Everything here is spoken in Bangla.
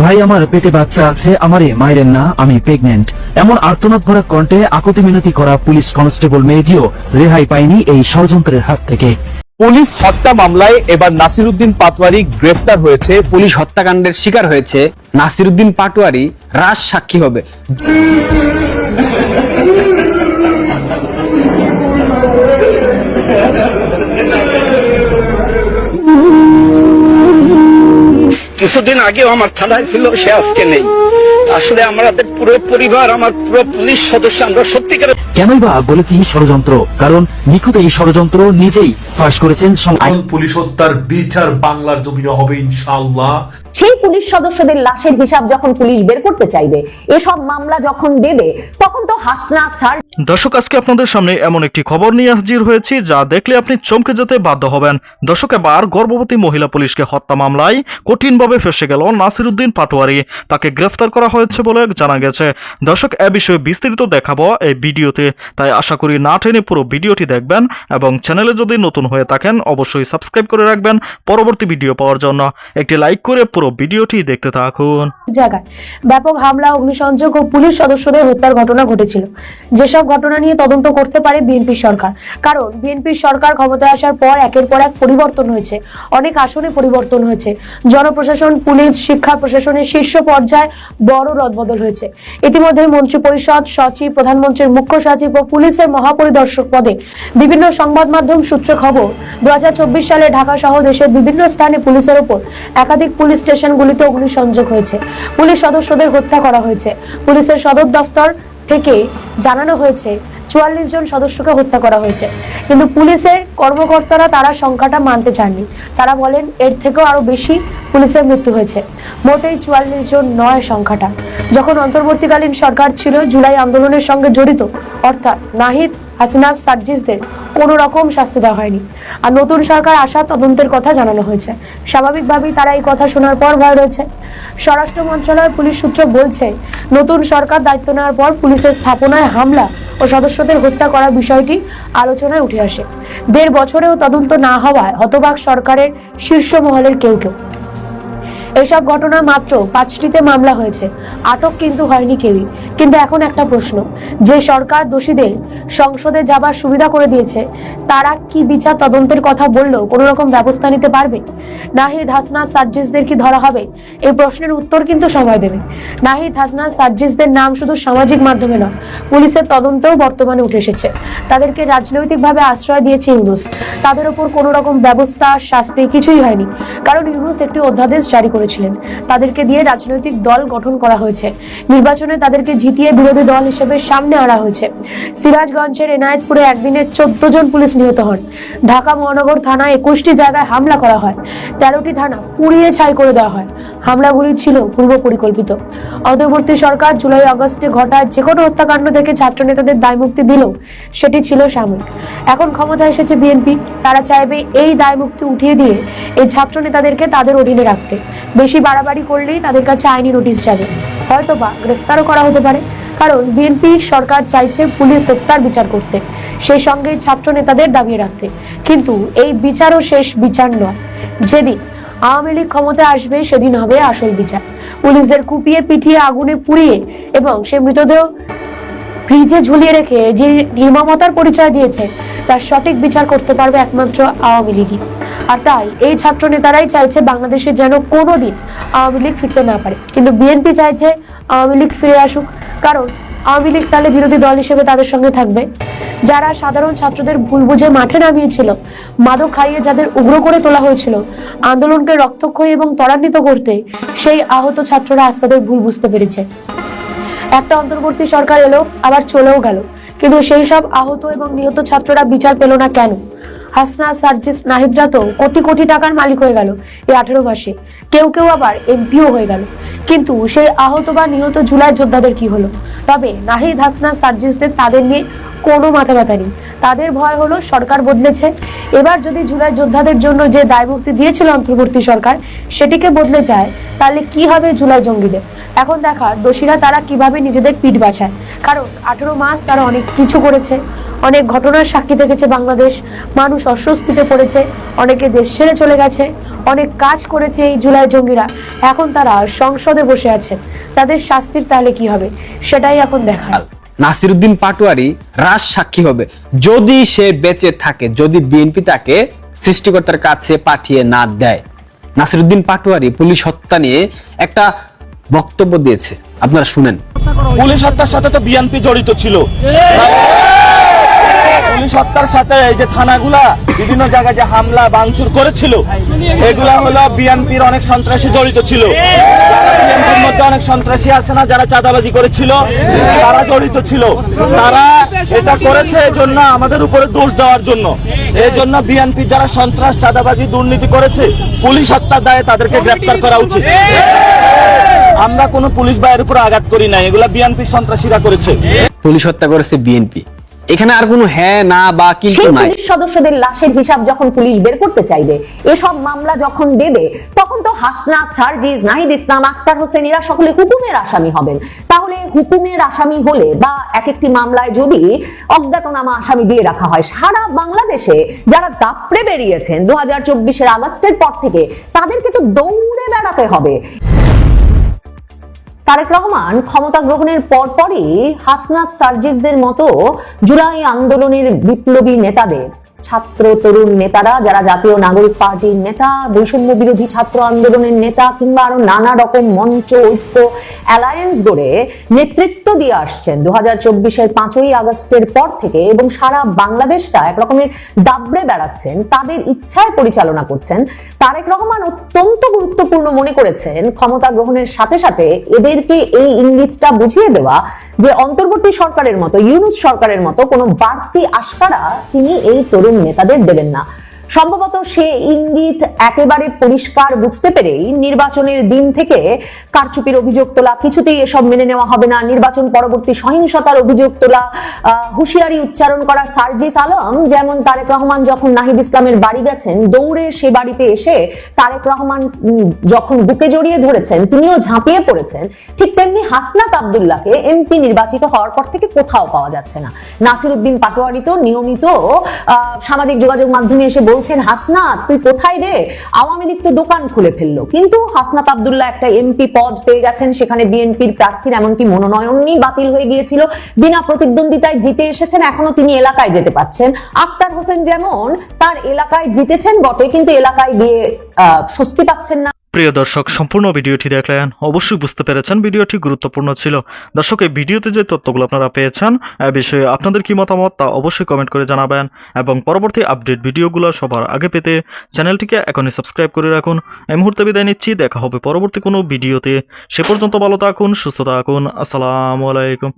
ভাই আমার পেটে বাচ্চা আছে, আমারে মাইরেন না, আমি প্রেগনেন্ট। এমন আর্তনাদ ভরা কণ্ঠে আকুতি মিনতি করা পুলিশ কনস্টেবল মেয়েটিও রেহাই পায়নি এই ষড়যন্ত্রের হাত থেকে। পুলিশ হত্যা মামলায় এবার নাসিরউদ্দিন পাটোয়ারি গ্রেফতার হয়েছে। পুলিশ হত্যাকাণ্ডের শিকার হয়েছে নাসিরউদ্দিন পাটোয়ারি রাজ সাক্ষী হবে। কিছুদিন আগেও আমার থানায় ছিল, সে আজকে নেই। আসলে আমাদের পুরো পরিবার, আমার পুরো পুলিশ সদস্য, আমরা সত্যিকার। কেনই বা বলেছি ষড়যন্ত্র? কারণ নিখুঁত এই ষড়যন্ত্র নিজেই ফাঁস করেছেন। পুলিশ হত্যার বিচার বাংলার জমিনে হবে ইনশাআল্লাহ। সেই পুলিশ সদস্যদের লাশের হিসাব যখন পুলিশ বের করতে চাইবে, এসব মামলা যখন দেবে, তখন তো হাসনাত স্যার। দর্শক, আজকে আপনাদের সামনে এমন একটি খবর নিয়ে হাজির হয়েছি যা দেখলে আপনি চমকে যেতে বাধ্য হবেন। দর্শক, এবার গর্ভবতী মহিলা পুলিশকে হত্যা মামলায় কঠিনভাবে ফেঁসে গেল নাসিরউদ্দিন পাটোয়ারি। তাকে গ্রেফতার করা হয়েছে বলে জানা গেছে। দর্শক, এ বিষয়ে বিস্তারিত দেখাবো এই ভিডিওতে, তাই আশা করি না টেনে পুরো ভিডিওটি দেখবেন এবং চ্যানেলে যদি নতুন হয়ে থাকেন অবশ্যই সাবস্ক্রাইব করে রাখবেন পরবর্তী ভিডিও পাওয়ার জন্য। একটি লাইক করে পুরো ভিডিওটি দেখতে থাকুন। জায়গায় ব্যাপক হামলা, অগ্নিসংযোগ ও পুলিশ সদস্যদের হত্যার ঘটনা ঘটেছিল, যেসব ঘটনা নিয়ে তদন্ত করতে পারে বিএনপি সরকার। কারণ বিএনপি সরকার ক্ষমতায় আসার পর একের পর এক পরিবর্তন হয়েছে, অনেক আসনে পরিবর্তন হয়েছে। জনপ্রশাসন, পুলিশ, শিক্ষা প্রশাসনের শীর্ষ পর্যায়ে বড় রদবদল হয়েছে। ইতিমধ্যে মন্ত্রী পরিষদ, সচিব, প্রধানমন্ত্রীর মুখ্য সচিব ও পুলিশের মহাপরিদর্শক পদে বিভিন্ন সংবাদ মাধ্যম সূত্রে খবর, 2024 সালে ঢাকা সহ দেশের বিভিন্ন স্থানে পুলিশের উপর একাধিক পুলিশ স্টেশনগুলিতে অগ্নিসংযোগ হয়েছে, পুলিশ সদস্যদের হত্যা করা হয়েছে। পুলিশের সদর দফতর থেকে জানানো হয়েছে 44 জন সদস্যকে হত্যা করা হয়েছে, কিন্তু পুলিশের কর্মকর্তারা তারা সংখ্যাটা মানতে চাননি। তারা বলেন এর থেকেও আরো বেশি পুলিশের মৃত্যু হয়েছে। মোটেই 44 জন নয় সংখ্যাটা। যখন অন্তর্বর্তীকালীন সরকার ছিল, জুলাই আন্দোলনের সঙ্গে জড়িত অর্থাৎ নাহিদ, হাসনাত, সার্জিসদের কোনো রকম শাস্তি দেওয়া হয়নি। আর নতুন সরকার আসা তদন্তের কথা জানানো হয়েছে। স্বাভাবিকভাবেই তারা এই কথা শোনার পর ভয় রয়েছে। স্বরাষ্ট্র মন্ত্রণালয় পুলিশ সূত্র বলছে, নতুন সরকার দায়িত্ব নেওয়ার পর পুলিশের স্থাপনায় হামলা ও সদস্যদের হত্যা করার বিষয়টি আলোচনায় উঠে আসে। 1.5 বছরেও তদন্ত না হওয়ায় হতবাক সরকারের শীর্ষ মহলের কেউ কেউ। এইসব ঘটনা মাত্র 5টিতে মামলা হয়েছে, আটক কিন্তু হয়নি কেউই। কিন্তু এখন একটা প্রশ্ন, যে সরকার দোষীদের সংসদে যাবার সুবিধা করে দিয়েছে, তারা কি বিচার তদন্তের কথা বললেও কোনো রকম ব্যবস্থা নিতে পারবে? নাহিদ, হাসনাত, সার্জিসদের কি ধরা হবে? এই প্রশ্নের উত্তর কিন্তু সময় দেবে। নাহিদ, হাসনাত, সার্জিসদের নাম শুধু সামাজিক মাধ্যমে নয়, পুলিশের তদন্তেও বর্তমানে উঠে এসেছে। তাদেরকে রাজনৈতিকভাবে আশ্রয় দিয়েছে ইউনূস। তাদের উপর কোনো রকম ব্যবস্থা, শাস্তি কিছুই হয়নি, কারণ ইউনূস একটি অধ্যাদেশ জারি করেছিলেন। তাদেরকে দিয়ে রাজনৈতিক দল গঠন করা হয়েছে। নির্বাচনে তাদেরকে জিতিয়ে বিরোধী দল হিসেবে সামনে আনা হয়েছে। সিরাজগঞ্জের এনায়েতপুরে একদিনে 14 জন পুলিশ নিহত হন। ঢাকা মহানগর থানায় 21টি জায়গায় হামলা করা হয়, 13টি থানা পুড়িয়ে ছাই করে দেওয়া হয়। হামলাগুলি ছিল পূর্ব পরিকল্পিত। অন্তর্বর্তী সরকার জুলাই আগস্টে ঘটা যে কোনো হত্যাকাণ্ড থেকে ছাত্র নেতাদের দায়মুক্তি দিলেও সেটি ছিল সাময়িক। এখন ক্ষমতায় এসেছে বিএনপি, তারা চাইবে এই দায়মুক্তি উঠিয়ে দিয়ে এই ছাত্র নেতাদেরকে তাদের অধীনে রাখতে। বেশি বাড়াবাড়ি করলেই তাদের কাছে আইনি নোটিশ যাবে, হয়তোবা গ্রেফতারও করা হতে পারে। কারণ বিএনপির সরকার চাইছে পুলিশ হত্যার বিচার করতে, সেই সঙ্গে ছাত্র নেতাদের দাবিয়ে রাখতে। কিন্তু এই বিচারও শেষ বিচার নয়। যেদিন আওয়ামী লীগ ক্ষমতায় আসবে, সেদিন হবে আসল বিচার। পুলিশদের কুপিয়ে, পিটিয়ে, আগুনে পুড়িয়ে এবং সে মৃতদেহ ফ্রিজে ঝুলিয়ে রেখে যে নির্মমতার পরিচয় দিয়েছে, তার সঠিক বিচার করতে পারবে একমাত্র আওয়ামী লীগই। আর তাই এই ছাত্র নেতারাই চাইছে বাংলাদেশে যেন কোনোদিন আওয়ামী লীগ ফিরতে না পারে। কিন্তু বিএনপি চাইছে আওয়ামী লীগ ফিরে আসুক, কারণ আওয়ামী লীগ তাহলে বিরোধী দল হিসেবে তাদের সঙ্গে থাকবে। যারা সাধারণ ছাত্রদের ভুল বুঝে মাঠে নামিয়েছিল, মাদক খাইয়ে যাদের উগ্র করে তোলা হয়েছিল, আন্দোলনকে রক্তক্ষয়ী এবং ত্বরান্বিত করতে, সেই আহত ছাত্ররা আজ তাদের ভুল বুঝতে পেরেছে। একটা অন্তর্বর্তী সরকার এলো, আবার চলেও গেল, কিন্তু সেই সব আহত এবং নিহত ছাত্ররা বিচার পেল না কেন? হাসনাত, সার্জিস, নাহিদরা তো কোটি কোটি টাকার মালিক হয়ে গেল এই 18 মাসে। কেউ কেউ আবার এমপিও হয়ে গেল, কিন্তু সেই আহত বা নিহত জুলাই যোদ্ধাদের কি হলো? তবে নাহিদ, হাসনাত, সার্জিসদের তাদের নিয়ে কোনো মাথা ব্যথা নেই। তাদের ভয় হলো সরকার বদলেছে, এবার যদি জুলাই যোদ্ধাদের জন্য যে দায়মুক্তি দিয়েছিল অন্তর্বর্তী সরকার, সেটিকে বদলে যায়, তাহলে কি হবে জুলাই জঙ্গিদের? এখন দেখার দোষীরা তারা কিভাবে নিজেদের পিঠ বাঁচায়। কারণ 18 মাস তারা অনেক কিছু করেছে, অনেক ঘটনার সাক্ষী থেকেছে বাংলাদেশ। মানুষ অস্বস্তিতে পড়েছে, অনেকে দেশ ছেড়ে চলে গেছে, অনেক কাজ করেছে এই জুলাই জঙ্গিরা। এখন তারা সংসদে বসে আছে, তাদের শাস্তির তাহলে কি হবে সেটাই এখন দেখার। নাসিরউদ্দিন পাটোয়ারি রাজ সাক্ষী হবে যদি সে বেঁচে থাকে, যদি বিএনপি তাকে সৃষ্টিকর্তার কাছে পাঠিয়ে না দেয়। নাসিরউদ্দিন পাটোয়ারি পুলিশ হত্যা নিয়ে একটা বক্তব্য দিয়েছে, আপনারা শুনেন। পুলিশ হত্যার সাথে তো বিএনপি জড়িত ছিল। পুলিশ হত্যার সাথে এই যে থানাগুলা বিভিন্ন জায়গায় যে হামলা ভাঙচুর করেছিল, এগুলা হলো বিএনপির অনেক সন্ত্রাসী জড়িত ছিল। বিএনপির মধ্যে অনেক সন্ত্রাসী আছে না, যারা চাঁদাবাজি করেছিল, তারা জড়িত ছিল। তারা এটা করেছে এই জন্য আমাদের উপরে দোষ দেওয়ার জন্য। এই জন্য বিএনপি যারা সন্ত্রাস, চাঁদাবাজি, দুর্নীতি করেছে, পুলিশ হত্যার দায়ে তাদেরকে গ্রেফতার করা উচিত। আমরা কোনো পুলিশ ভাইয়ের উপর আঘাত করি না, এগুলা বিএনপি সন্ত্রাসীরা করেছে। পুলিশ হত্যা করেছে বিএনপি, এখানে আর কোনো হ্যাঁ না বা কিন্তু সেই নাই। পুলিশ সদস্যদের লাশের হিসাব যখন পুলিশ বের করতে চাইবে, এসব মামলা যখন দেবে, তখন তো হাসনাত, সার্জিস, নাহিদ ইসলাম, আক্তার হোসেন এরা সকলে হুকুমের আসামি হবেন। তাহলে হুকুমের আসামি হলে বা এক একটি মামলায় যদি অজ্ঞাতনামা আসামি দিয়ে রাখা হয়, সারা বাংলাদেশে যারা দাপড়ে বেরিয়েছেন 2024-এর আগস্টের পর থেকে, তাদেরকে তো দৌড়ে বেড়াতে হবে। তারেক রহমান ক্ষমতা গ্রহণের পরপরই হাসনাত, সার্জিসদের মতো জুলাই আন্দোলনের বিপ্লবী নেতাদের, ছাত্র তরুণ নেতারা যারা জাতীয় নাগরিক পার্টির নেতা, বৈষম্য বিরোধী ছাত্র আন্দোলনের নেতা কিংবা আরো নানা রকম মঞ্চ, ঐক্য, অ্যালায়েন্স গড়ে নেতৃত্ব দিয়ে আসছেন 2024-এর 5ই আগস্টের পর থেকে, এবং সারা বাংলাদেশটা এক রকমের দাবড়ে বেড়াচ্ছেন, তাদের ইচ্ছায় পরিচালনা করছেন। তারেক রহমান অত্যন্ত গুরুত্বপূর্ণ মনে করেছেন ক্ষমতা গ্রহণের সাথে সাথে এদেরকে এই ইঙ্গিতটা বুঝিয়ে দেওয়া যে অন্তর্বর্তী সরকারের মতো, ইউনূস সরকারের মতো কোনো বাড়তি আশকারা তিনি এই তরুণ নেতাদের দেবেন না। সম্ভবত সে ইঙ্গিত একেবারে পরিষ্কার বুঝতে পেরেই নির্বাচনের দিন থেকে কারচুপির অভিযোগ তোলা, কিছুতেই এসব মেনে নেওয়া হবে না, নির্বাচন পরবর্তী সহিংসতার অভিযোগ তোলা, হুঁশিয়ারি উচ্চারণ করা সার্জিস আলম, যেমন তারেক রহমান যখন নাহিদ ইসলামের বাড়ি গেছেন, দৌড়ে সে বাড়িতে এসে তারেক রহমান যখন বুকে জড়িয়ে ধরেছেন, তিনিও ঝাঁপিয়ে পড়েছেন, ঠিক তেমনি হাসনাত আব্দুল্লাহকে এমপি নির্বাচিত হওয়ার পর থেকে কোথাও পাওয়া যাচ্ছে না। নাসিরউদ্দিন পাটোয়ারি তো নিয়মিত সামাজিক যোগাযোগ মাধ্যমে এসে বলছেন, হাসনাত তুই কোথায় রে, আওয়ামী লীগ তো দোকান খুলে ফেললো। কিন্তু হাসনাত আব্দুল্লাহ একটা এমপি পদ পেয়ে গেছেন, সেখানে বিএনপির প্রার্থীর এমনকি মনোনয়নই বাতিল হয়ে গিয়েছিল, বিনা প্রতিদ্বন্দ্বিতায় জিতে এসেছেন, এখনো তিনি এলাকায় যেতে পাচ্ছেন। আক্তার হোসেন যেমন তার এলাকায় জিতেছেন বটে, কিন্তু এলাকায় গিয়ে স্বস্তি পাচ্ছেন না। প্রিয় দর্শক, সম্পূর্ণ ভিডিওটি দেখলেন, অবশ্যই বুঝতে পেরেছেন ভিডিওটি গুরুত্বপূর্ণ ছিল। দর্শক, এই ভিডিওতে যে তথ্যগুলো আপনারা পেয়েছেন, এ বিষয়ে আপনাদের কি মতামত তা অবশ্যই কমেন্ট করে জানাবেন, এবং পরবর্তী আপডেট ভিডিওগুলো সবার আগে পেতে চ্যানেলটিকে এখনই সাবস্ক্রাইব করে রাখুন। এই মুহূর্তে বিদায় নিচ্ছি, দেখা হবে পরবর্তী কোনো ভিডিওতে। সে পর্যন্ত ভালো থাকুন, সুস্থ থাকুন, আসসালামু আলাইকুম।